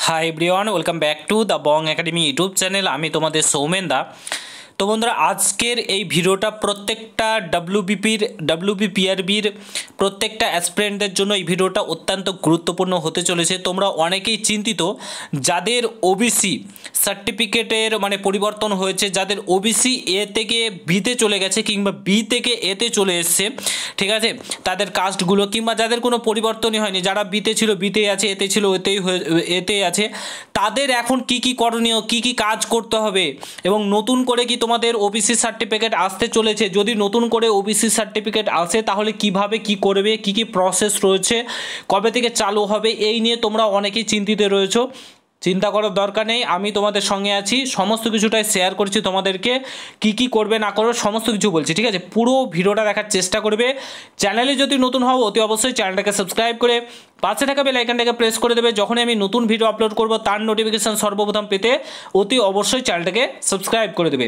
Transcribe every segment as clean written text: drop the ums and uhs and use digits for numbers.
Hi everyone, welcome back to the Bong academy YouTube channel. আমি তোমাদের সৌমেন দা। তো বন্ধুরা, আজকের এই ভিডিওটা প্রত্যেকটা ডাব্লিউবিপিআরবির প্রত্যেকটা অ্যাসপিরেন্টদের জন্য এই ভিডিওটা অত্যন্ত গুরুত্বপূর্ণ হতে চলেছে। তোমরা অনেকেই চিন্তিত যাদের ওবিসি সার্টিফিকেটের পরিবর্তন হয়েছে, যাদের ওবিসি এ থেকে বিতে চলে গেছে কিংবা বি থেকে এতে চলে এসছে, ঠিক আছে, তাদের কাস্টগুলো, কিংবা যাদের কোনো পরিবর্তনই হয়নি, যারা বিতে ছিল বিতেই আছে, এতে ছিল এতেই আছে, তাদের এখন কি কি করণীয়, কি কি কাজ করতে হবে এবং নতুন করে কি তোমাদের ওবিসি সার্টিফিকেট আসতে চলেছে, যদি নতুন করে ওবিসি সার্টিফিকেট আসে তাহলে কিভাবে কি করবে, কি কি প্রসেস রয়েছে, কবে থেকে চালু হবে, এই নিয়ে তোমরা অনেকেই চিন্তিত রয়েছো। চিন্তা করার দরকার নেই, আমি তোমাদের সঙ্গে আছি, সমস্ত কিছুটাই শেয়ার করছি তোমাদেরকে, কি কি করবে না করবে সমস্ত কিছু বলছি, ঠিক আছে। পুরো ভিডিওটা দেখার চেষ্টা করবে। চ্যানেলে যদি নতুন হও অতি অবশ্যই চ্যানেলটাকে সাবস্ক্রাইব করে পাশে থাকা বেল আইকনটাকে প্রেস করে দেবে। যখনই আমি নতুন ভিডিও আপলোড করব তার নোটিফিকেশন সর্বপ্রথম পেতে অতি অবশ্যই চ্যানেলটাকে সাবস্ক্রাইব করে দেবে।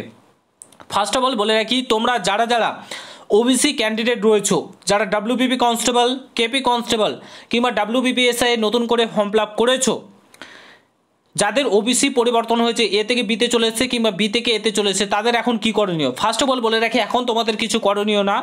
ফার্স্ট অফ অল বলে রাখি, তোমরা যারা যারা ওবিসি ক্যান্ডিডেট রয়েছো, যারা ডাব্লিউবিপি কনস্টেবল, কেপি কনস্টেবল কিংবা ডাব্লিউবিপিএসআই নতুন করে ফর্ম ফিল আপ করেছো, যাদের ওবিসি পরিবর্তন হয়েছে, এ থেকে বিতে চলে এসেছে কিংবা বি থেকে এতে চলে এসেছে, তাদের এখন কি করণীয়। ফার্স্ট অফ অল বলে রাখি, এখন তোমাদের কিছু করণীয় না,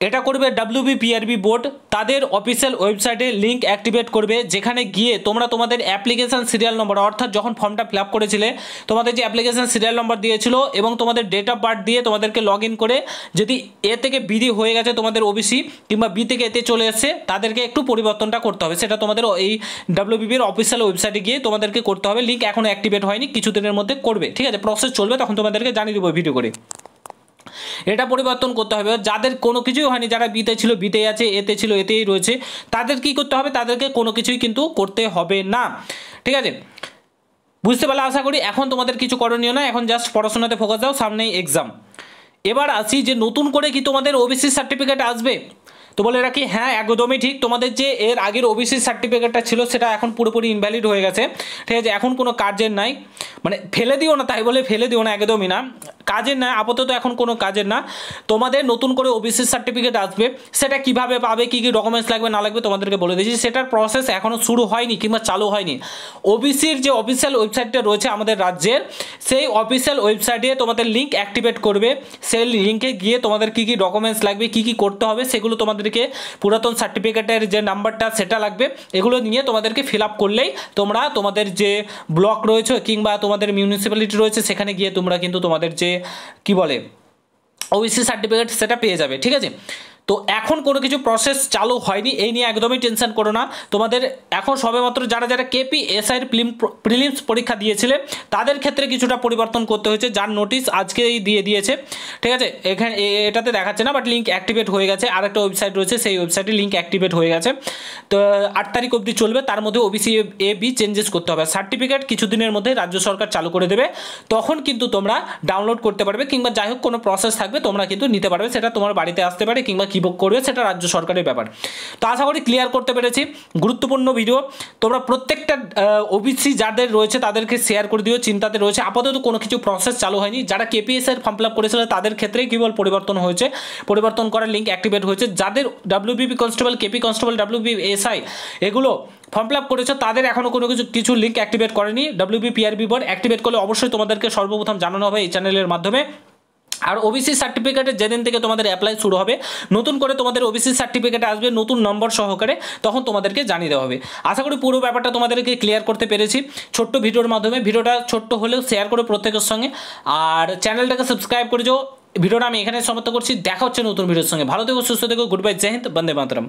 এটা করবে ডাব্লিউবিপিআরবি বোর্ড। তাদের অফিসিয়াল ওয়েবসাইটে লিঙ্ক অ্যাক্টিভেট করবে, যেখানে গিয়ে তোমরা তোমাদের অ্যাপ্লিকেশান সিরিয়াল নম্বর, অর্থাৎ যখন ফর্মটা ফিল আপ করেছিলে তোমাদের যে অ্যাপ্লিকেশান সিরিয়াল নম্বর দিয়েছিল এবং তোমাদের ডেট অফ বার্থ দিয়ে তোমাদেরকে লগ ইন করে, যদি এ থেকে বি হয়ে গেছে তোমাদের ওবিসি কিংবা বি থেকে এতে চলে এসেছে, তাদেরকে একটু পরিবর্তনটা করতে হবে। সেটা তোমাদের এই ডাব্লিউবিপির অফিসিয়াল ওয়েবসাইটে গিয়ে তোমাদেরকে করতে হবে। লিঙ্ক এখনও অ্যাক্টিভেট হয়নি, কিছুদিনের মধ্যে করবে, ঠিক আছে। প্রসেস চলবে, তখন তোমাদেরকে জানিয়ে দেবো ভিডিও করে। এটা পরিবর্তন করতে হবে। যাদের কোনো কিছুই হয়নি, যারা বিতে ছিল বিতেই আছে, এতে ছিল এতেই রয়েছে, তাদের কি করতে হবে, তাদেরকে কোনো কিছুই কিন্তু করতে হবে না, ঠিক আছে। বুঝতে পারলে আশা করি। এখন তোমাদের কিছু করণীয় না, এখন জাস্ট পড়াশোনাতে ফোকাস দাও, সামনেই এক্সাম। এবার আসি যে নতুন করে কি তোমাদের ওবিসি সার্টিফিকেট আসবে। তো বলে রাখি, হ্যাঁ একদমই ঠিক, তোমাদের যে এর আগের ওবিসি সার্টিফিকেটটা ছিল সেটা এখন পুরোপুরি ইনভ্যালিড হয়ে গেছে, ঠিক আছে। এখন কোনো কাজের নাই, ফেলে দিও না, তাই বলে ফেলে দিও না, একদমই না, কাজের না, আপাতত এখন কোনো কাজের না। তোমাদের নতুন করে ওবিসি সার্টিফিকেট আসবে, সেটা কিভাবে পাবে, কী কী ডকুমেন্টস লাগবে না লাগবে তোমাদেরকে বলে দিয়েছি। সেটার প্রসেস এখনও শুরু হয়নি কিংবা চালু হয়নি। ওবিসির যে অফিসিয়াল ওয়েবসাইটটা রয়েছে আমাদের রাজ্যের, সেই অফিসিয়াল ওয়েবসাইটে তোমাদের লিঙ্ক অ্যাক্টিভেট করবে। সেই লিঙ্কে গিয়ে তোমাদের কী কী ডকুমেন্টস লাগবে, কী কী করতে হবে, সেগুলো তোমাদেরকে, পুরাতন সার্টিফিকেটের যে নাম্বারটা সেটা লাগবে, এগুলো নিয়ে তোমাদেরকে ফিল আপ করলেই তোমরা তোমাদের যে ব্লক রয়েছে কিংবা তোমাদের মিউনিসিপ্যালিটি রয়েছে, সেখানে গিয়ে তোমরা কিন্তু তোমাদের যে কি বলে ওবিসি সার্টিফিকেট সেটা পেয়ে যাবে, ঠিক আছে। তো এখন কোনো কিছু প্রসেস চালু হয়নি, এই নিয়ে একদমই টেনশন করো না। তোমাদের এখন সবেমাত্র যারা যারা কেপি এসআইয়ের প্রিলিমস পরীক্ষা দিয়েছিলে তাদের ক্ষেত্রে কিছুটা পরিবর্তন করতে হয়েছে, যার নোটিশ আজকেই দিয়ে দিয়েছে, ঠিক আছে। এখানে এটাতে দেখাচ্ছে না, বাট লিঙ্ক অ্যাক্টিভেট হয়ে গেছে। আরেকটা ওয়েবসাইট রয়েছে, সেই ওয়েবসাইটে লিঙ্ক অ্যাক্টিভেট হয়ে গেছে। তো 8 তারিখ অবধি চলবে, তার মধ্যে ওবিসি এ বি চেঞ্জেস করতে হবে। সার্টিফিকেট কিছুদিনের মধ্যে রাজ্য সরকার চালু করে দেবে, তখন কিন্তু তোমরা ডাউনলোড করতে পারবে কিংবা যাই হোক কোনো প্রসেস থাকবে তোমরা কিন্তু নিতে পারবে। সেটা তোমার বাড়িতে আসতে পারে কিংবা কিভাবে করবে সেটা রাজ্য সরকারের ব্যাপার। তো আশা করি ক্লিয়ার করতে পেরেছি। গুরুত্বপূর্ণ ভিডিও, তোমরা প্রত্যেকটা ওবিসি যাদের রয়েছে তাদেরকে শেয়ার করে দিও, চিন্তাতে রয়েছে। আপাতত কোনো কিছু প্রসেস চালু হয়নি। যারা কেপিএস এর ফর্ম ফিল আপ করেছিল তাদের ক্ষেত্রেই কেবল পরিবর্তন হয়েছে, পরিবর্তন করার লিঙ্ক অ্যাক্টিভেট হয়েছে। যাদের WBP constable, KP constable, WBSI এগুলো ফর্ম ফিল আপ করেছে, তাদের এখনও কোনো কিছু লিঙ্ক অ্যাক্টিভেট করেনি। ডাব্লিউবিপিআরবি বোর্ড অ্যাক্টিভেট করলে অবশ্যই তোমাদেরকে সর্বপ্রথম জানানো হবে এই চ্যানেলের মাধ্যমে। আর ওবিসি সার্টিফিকেটের যেদিন থেকে তোমাদের অ্যাপ্লাই শুরু হবে, নতুন করে তোমাদের ওবিসি সার্টিফিকেট আসবে নতুন নম্বর সহকারে, তখন তোমাদেরকে জানিয়ে দেওয়া হবে। আশা করি পুরো ব্যাপারটা তোমাদেরকে ক্লিয়ার করতে পেরেছি ছোট্ট ভিডিওর মাধ্যমে। ভিডিওটা ছোট্ট হলেও শেয়ার করে প্রত্যেকের সঙ্গে, আর চ্যানেলটাকে সাবস্ক্রাইব করে যাও। ভিডিওটা আমি এখানে সমাপ্ত করছি, দেখা হচ্ছে নতুন ভিডিওর সঙ্গে। ভালো থেকো, সুস্থ থেকো, গুড বাই, জয় হিন্দ, বন্দে মাতরম।